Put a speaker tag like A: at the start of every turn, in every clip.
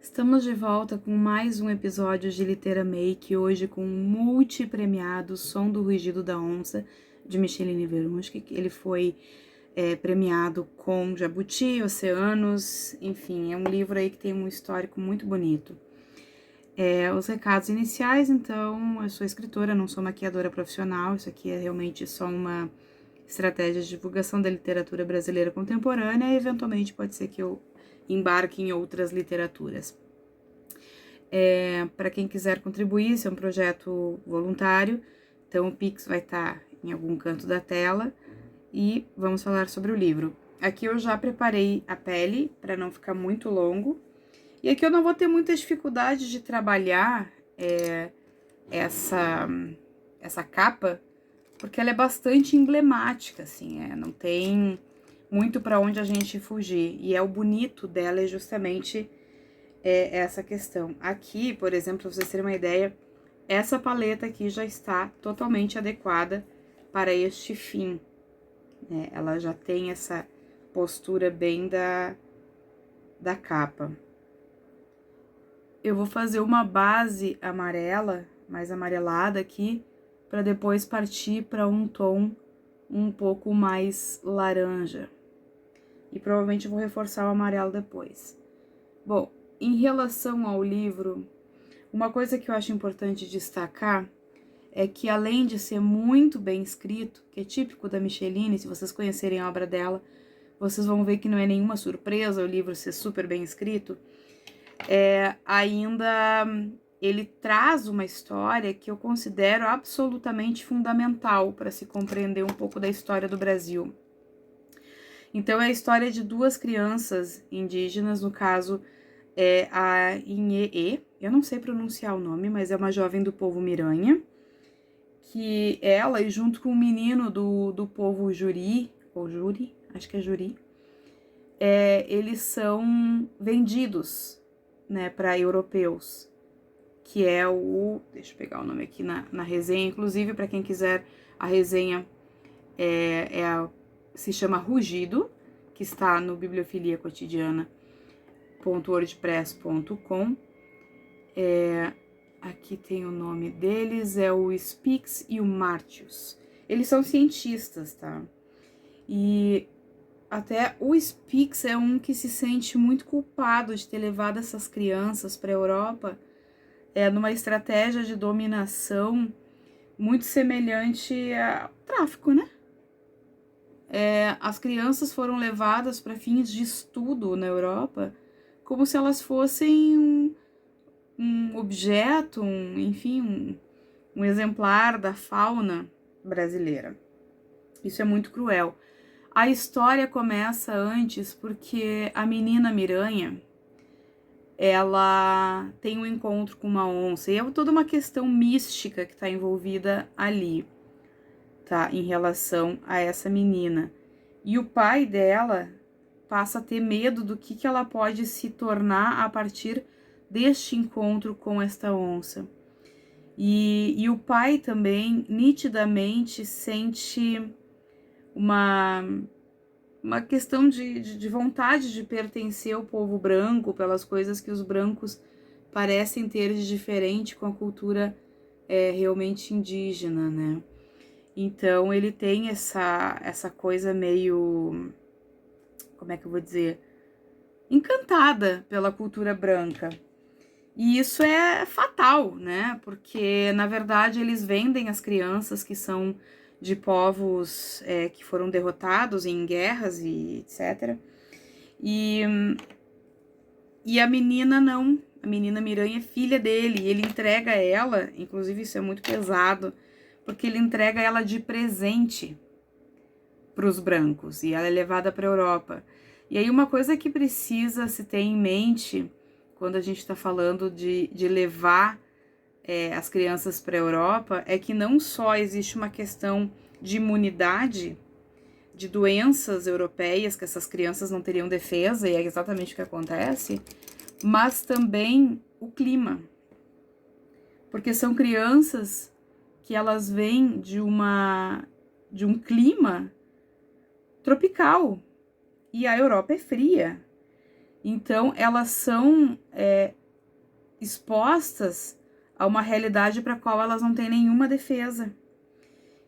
A: Estamos de volta com mais um episódio de Litera Make, hoje com o multipremiado Som do Rugido da Onça, de Micheline Verunski. Ele foi premiado com Jabuti, Oceanos, enfim, é um livro aí que tem um histórico muito bonito. Os recados iniciais, então, eu sou escritora, não sou maquiadora profissional, isso aqui é realmente só uma estratégia de divulgação da literatura brasileira contemporânea e eventualmente pode ser que eu embarque em outras literaturas. Para quem quiser contribuir, esse é um projeto voluntário, então o Pix vai estar em algum canto da tela e vamos falar sobre o livro. Aqui eu já preparei a pele para não ficar muito longo, e aqui eu não vou ter muita dificuldade de trabalhar essa capa, porque ela é bastante emblemática, assim, não tem muito para onde a gente fugir, e o bonito dela é justamente essa questão. Aqui, por exemplo, para vocês terem uma ideia, essa paleta aqui já está totalmente adequada para este fim, né? Ela já tem essa postura bem da capa. Eu vou fazer uma base amarela, mais amarelada aqui, para depois partir para um tom um pouco mais laranja. E provavelmente vou reforçar o amarelo depois. Bom, em relação ao livro, uma coisa que eu acho importante destacar é que, além de ser muito bem escrito, que é típico da Micheline, se vocês conhecerem a obra dela, vocês vão ver que não é nenhuma surpresa o livro ser super bem escrito, ainda ele traz uma história que eu considero absolutamente fundamental para se compreender um pouco da história do Brasil. Então, é a história de duas crianças indígenas, no caso, a Inheê, eu não sei pronunciar o nome, mas é uma jovem do povo Miranha, que ela, e junto com um menino do povo Juri, ou Juri, acho que é Juri, eles são vendidos, né, para europeus, que é deixa eu pegar o nome aqui na resenha, inclusive para quem quiser, a resenha se chama Rugido, que está no Bibliofilia Cotidiana.wordpress.com. Aqui tem o nome deles, é o Spix e o Martius. Eles são cientistas, tá? E até o Spix é um que se sente muito culpado de ter levado essas crianças para a Europa numa estratégia de dominação muito semelhante ao tráfico, né? As crianças foram levadas para fins de estudo na Europa como se elas fossem um objeto, enfim, um exemplar da fauna brasileira. Isso é muito cruel. A história começa antes porque a menina Miranha, ela tem um encontro com uma onça, e é toda uma questão mística que está envolvida ali, tá? Em relação a essa menina. E o pai dela passa a ter medo do que ela pode se tornar a partir deste encontro com esta onça. E o pai também nitidamente sente uma questão de vontade de pertencer ao povo branco, pelas coisas que os brancos parecem ter de diferente com a cultura realmente indígena, né? Então ele tem essa coisa meio, como é que eu vou dizer, encantada pela cultura branca. E isso é fatal, né? Porque, na verdade, eles vendem as crianças que são de povos que foram derrotados em guerras e etc. E a menina não. A menina Miranha é filha dele. E ele entrega ela, inclusive isso é muito pesado, porque ele entrega ela de presente para os brancos. E ela é levada para a Europa. E aí uma coisa que precisa se ter em mente quando a gente está falando de levar as crianças para a Europa, é que não só existe uma questão de imunidade de doenças europeias, que essas crianças não teriam defesa, e é exatamente o que acontece, mas também o clima. Porque são crianças que elas vêm de um clima tropical, e a Europa é fria. Então, elas são expostas a uma realidade para a qual elas não têm nenhuma defesa.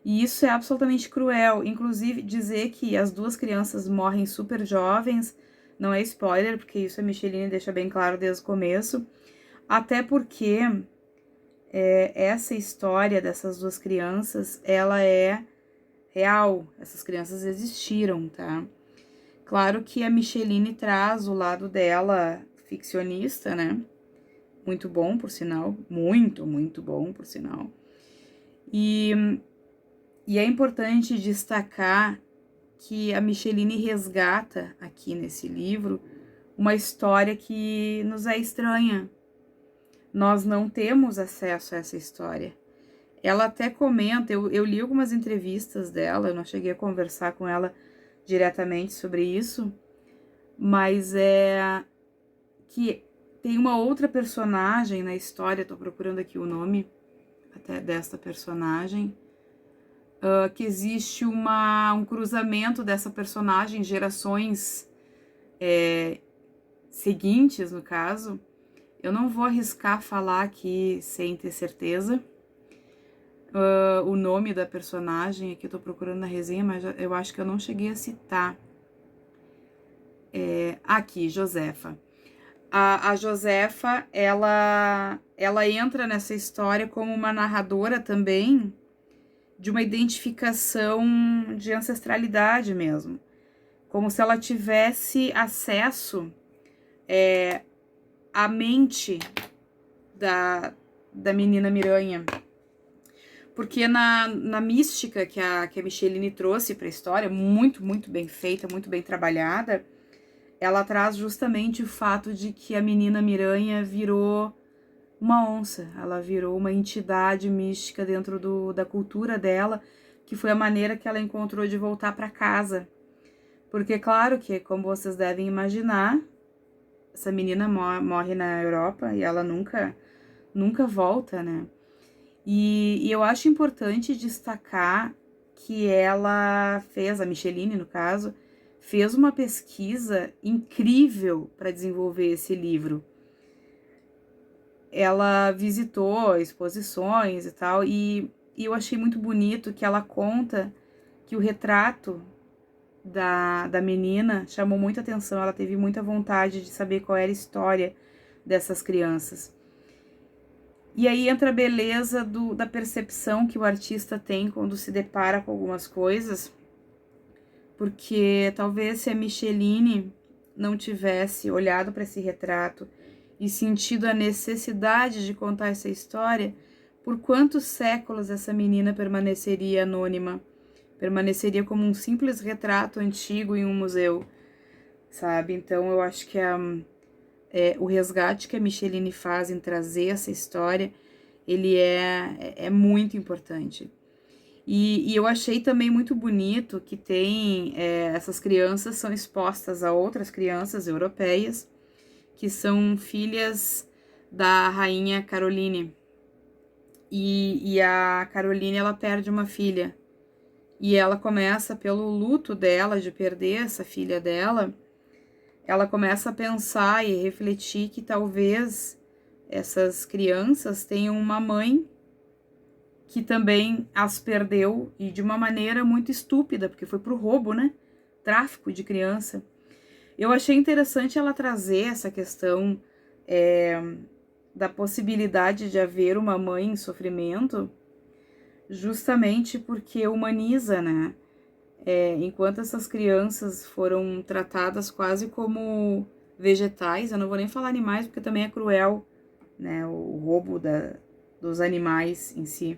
A: E isso é absolutamente cruel. Inclusive, dizer que as duas crianças morrem super jovens não é spoiler, porque isso a Micheline deixa bem claro desde o começo. Até porque essa história dessas duas crianças, ela é real. Essas crianças existiram, tá? Claro que a Micheline traz o lado dela ficcionista, né? Muito bom, por sinal. Muito, muito bom, por sinal. E é importante destacar que a Micheline resgata aqui nesse livro uma história que nos é estranha. Nós não temos acesso a essa história. Ela até comenta, eu li algumas entrevistas dela, eu não cheguei a conversar com ela diretamente sobre isso, mas é que tem uma outra personagem na história, tô procurando aqui o nome até desta personagem, que existe um cruzamento dessa personagem, gerações seguintes, no caso. Eu não vou arriscar falar aqui sem ter certeza o nome da personagem, aqui eu tô procurando na resenha, mas eu acho que eu não cheguei a citar. Aqui, Josefa. A Josefa, ela entra nessa história como uma narradora também de uma identificação de ancestralidade mesmo. Como se ela tivesse acesso à mente da menina Miranha. Porque na mística que a Micheline trouxe para a história, muito, muito bem feita, muito bem trabalhada, ela traz justamente o fato de que a menina Miranha virou uma onça, ela virou uma entidade mística dentro da cultura dela, que foi a maneira que ela encontrou de voltar para casa. Porque, claro que, como vocês devem imaginar, essa menina morre na Europa e ela nunca volta, né? E eu acho importante destacar que ela fez, a Micheline no caso, fez uma pesquisa incrível para desenvolver esse livro. Ela visitou exposições e tal, e eu achei muito bonito que ela conta que o retrato da menina chamou muita atenção, ela teve muita vontade de saber qual era a história dessas crianças. E aí entra a beleza da percepção que o artista tem quando se depara com algumas coisas, porque talvez se a Micheline não tivesse olhado para esse retrato e sentido a necessidade de contar essa história, por quantos séculos essa menina permaneceria anônima, permaneceria como um simples retrato antigo em um museu, sabe? Então eu acho que o resgate que a Micheline faz em trazer essa história, ele é muito importante. E eu achei também muito bonito que tem essas crianças são expostas a outras crianças europeias que são filhas da rainha Caroline. E a Caroline, ela perde uma filha. E ela começa, pelo luto dela, de perder essa filha dela, ela começa a pensar e refletir que talvez essas crianças tenham uma mãe que também as perdeu e de uma maneira muito estúpida, porque foi pro roubo, né? Tráfico de criança. Eu achei interessante ela trazer essa questão da possibilidade de haver uma mãe em sofrimento, justamente porque humaniza, né? Enquanto essas crianças foram tratadas quase como vegetais, eu não vou nem falar animais, porque também é cruel, né? O roubo dos animais em si.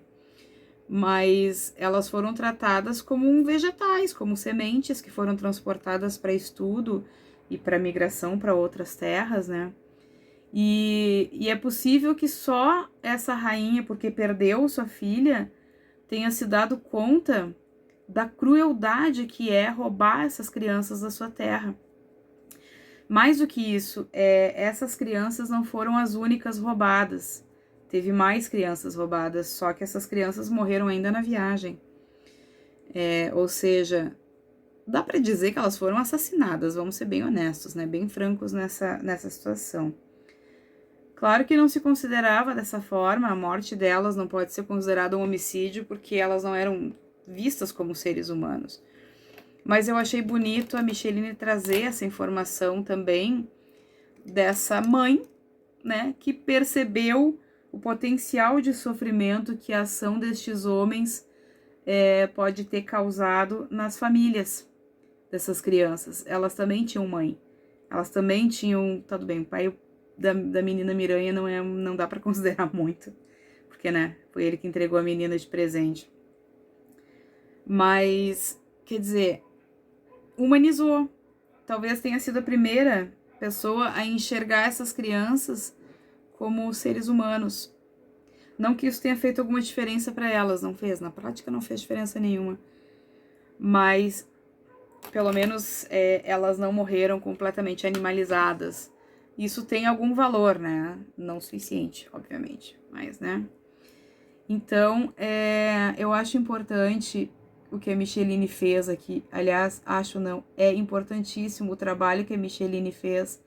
A: Mas elas foram tratadas como vegetais, como sementes que foram transportadas para estudo e para migração para outras terras, né? E é possível que só essa rainha, porque perdeu sua filha, tenha se dado conta da crueldade que é roubar essas crianças da sua terra. Mais do que isso, essas crianças não foram as únicas roubadas. Teve mais crianças roubadas, só que essas crianças morreram ainda na viagem. Ou seja, dá para dizer que elas foram assassinadas, vamos ser bem honestos, né? Bem francos nessa situação. Claro que não se considerava dessa forma, a morte delas não pode ser considerada um homicídio porque elas não eram vistas como seres humanos. Mas eu achei bonito a Micheline trazer essa informação também dessa mãe, né, que percebeu o potencial de sofrimento que a ação destes homens pode ter causado nas famílias dessas crianças. Elas também tinham mãe, elas também tinham, tudo bem, o pai da menina Miranha não dá para considerar muito, porque, né, foi ele que entregou a menina de presente. Mas, quer dizer, humanizou. Talvez tenha sido a primeira pessoa a enxergar essas crianças como seres humanos. Não que isso tenha feito alguma diferença para elas, não fez. Na prática não fez diferença nenhuma. Mas, pelo menos, elas não morreram completamente animalizadas. Isso tem algum valor, né? Não suficiente, obviamente, mas, né? Então, eu acho importante o que a Micheline fez aqui. Aliás, acho não, é importantíssimo o trabalho que a Micheline fez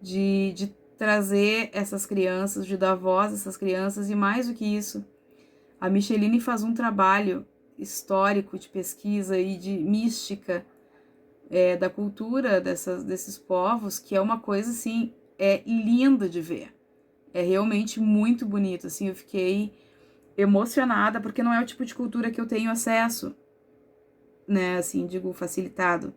A: de trazer essas crianças, de dar voz a essas crianças, e mais do que isso, a Micheline faz um trabalho histórico de pesquisa e de mística da cultura desses povos, que é uma coisa, assim, linda de ver. É realmente muito bonito, assim, eu fiquei emocionada, porque não é o tipo de cultura que eu tenho acesso, né, assim, digo, facilitado.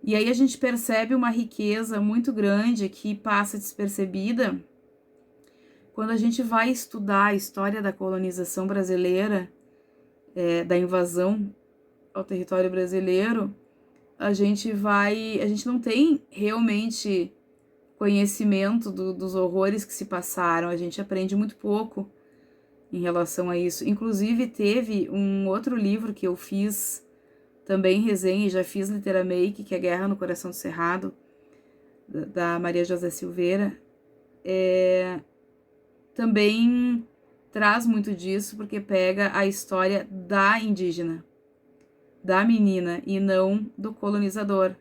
A: E aí a gente percebe uma riqueza muito grande que passa despercebida quando a gente vai estudar a história da colonização brasileira, da invasão ao território brasileiro. A gente não tem realmente conhecimento dos horrores que se passaram, a gente aprende muito pouco em relação a isso. Inclusive, teve um outro livro que eu fiz também resenha e já fiz literamake, que é Guerra no Coração do Cerrado, da Maria José Silveira. Também traz muito disso, porque pega a história da indígena, da menina, e não do colonizador.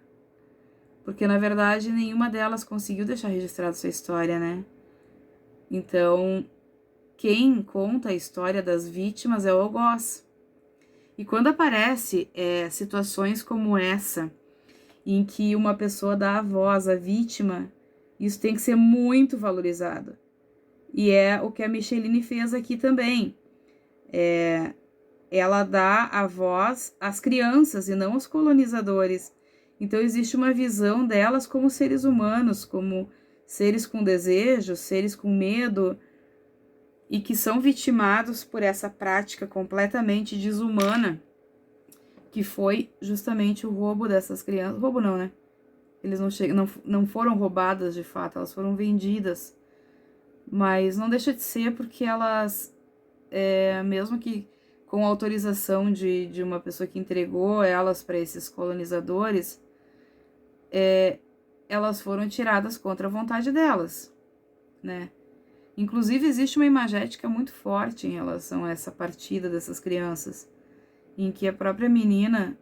A: Porque, na verdade, nenhuma delas conseguiu deixar registrada sua história, né? Então, quem conta a história das vítimas é o algoz. E quando aparece situações como essa, em que uma pessoa dá a voz à vítima, isso tem que ser muito valorizado. E é o que a Micheline fez aqui também. Ela dá a voz às crianças e não aos colonizadores. Então existe uma visão delas como seres humanos, como seres com desejo, seres com medo, e que são vitimados por essa prática completamente desumana, que foi justamente o roubo dessas crianças. Roubo não, né? Eles não foram roubadas de fato, elas foram vendidas. Mas não deixa de ser porque elas, mesmo que com autorização de uma pessoa que entregou elas para esses colonizadores, elas foram tiradas contra a vontade delas, né? Inclusive, existe uma imagética muito forte em relação a essa partida dessas crianças, em que a própria menina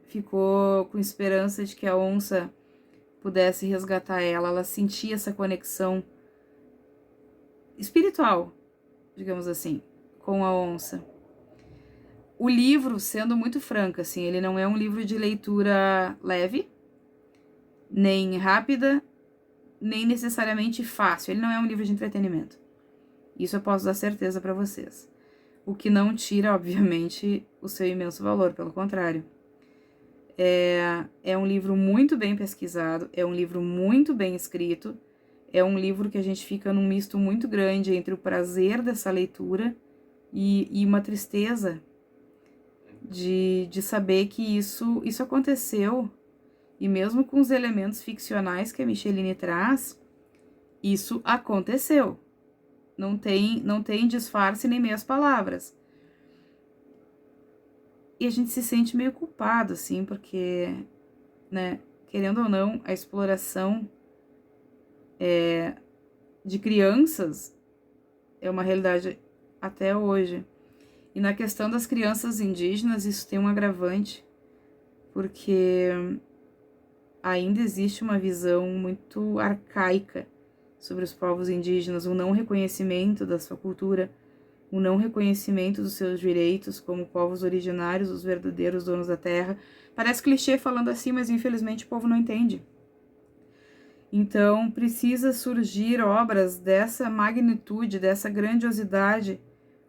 A: ficou com esperança de que a onça pudesse resgatar ela. Ela sentia essa conexão espiritual, digamos assim, com a onça. O livro, sendo muito franca, assim, ele não é um livro de leitura leve, nem rápida, nem necessariamente fácil. Ele não é um livro de entretenimento. Isso eu posso dar certeza para vocês. O que não tira, obviamente, o seu imenso valor, pelo contrário. É um livro muito bem pesquisado, é um livro muito bem escrito, é um livro que a gente fica num misto muito grande entre o prazer dessa leitura e uma tristeza de saber que isso aconteceu. E mesmo com os elementos ficcionais que a Micheline traz, isso aconteceu. Não tem disfarce nem meias palavras. E a gente se sente meio culpado, assim, porque, né, querendo ou não, a exploração de crianças é uma realidade até hoje. E na questão das crianças indígenas, isso tem um agravante, porque ainda existe uma visão muito arcaica sobre os povos indígenas, o não reconhecimento da sua cultura, o não reconhecimento dos seus direitos como povos originários, os verdadeiros donos da terra. Parece clichê falando assim, mas infelizmente o povo não entende. Então, precisa surgir obras dessa magnitude, dessa grandiosidade,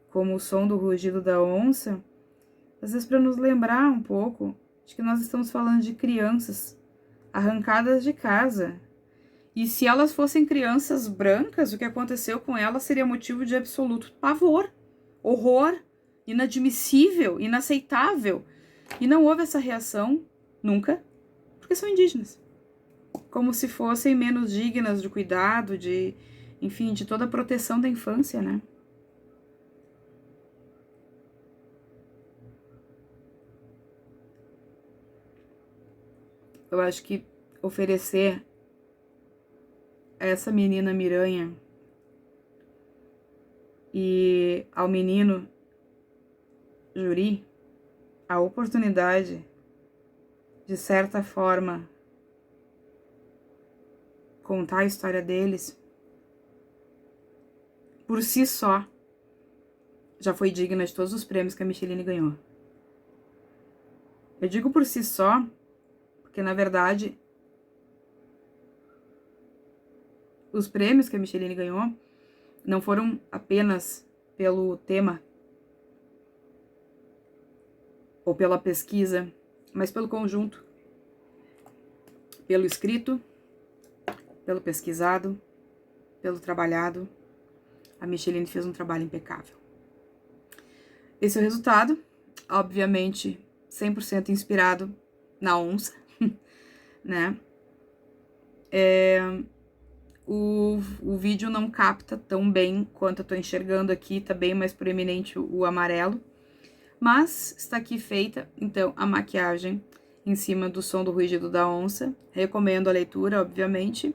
A: como O Som do Rugido da Onça, às vezes para nos lembrar um pouco de que nós estamos falando de crianças arrancadas de casa. E se elas fossem crianças brancas, o que aconteceu com elas seria motivo de absoluto pavor, horror, inadmissível, inaceitável. E não houve essa reação nunca, porque são indígenas. Como se fossem menos dignas de cuidado, de, enfim, de toda a proteção da infância, né? Eu acho que oferecer a essa menina Miranha e ao menino Juri a oportunidade, de certa forma, contar a história deles, por si só, já foi digna de todos os prêmios que a Micheline ganhou. Eu digo por si só, porque na verdade, os prêmios que a Micheline ganhou não foram apenas pelo tema ou pela pesquisa, mas pelo conjunto, pelo escrito, pelo pesquisado, pelo trabalhado. A Micheline fez um trabalho impecável. Esse é o resultado, obviamente 100% inspirado na onça, né? O vídeo não capta tão bem quanto eu tô enxergando aqui, tá bem mais proeminente o amarelo, mas está aqui feita, então, a maquiagem em cima do Som do Rugido da Onça. Recomendo a leitura, obviamente,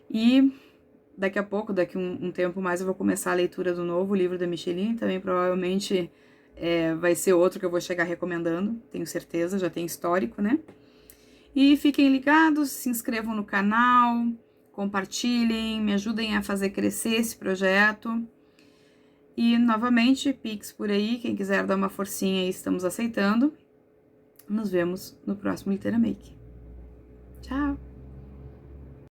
A: e daqui a pouco, daqui um tempo mais, eu vou começar a leitura do novo livro da Micheline, também provavelmente vai ser outro que eu vou chegar recomendando, tenho certeza, já tem histórico, né? E fiquem ligados, se inscrevam no canal, compartilhem, me ajudem a fazer crescer esse projeto. E, novamente, Pix por aí, quem quiser dar uma forcinha aí, estamos aceitando. Nos vemos no próximo Literamake. Tchau!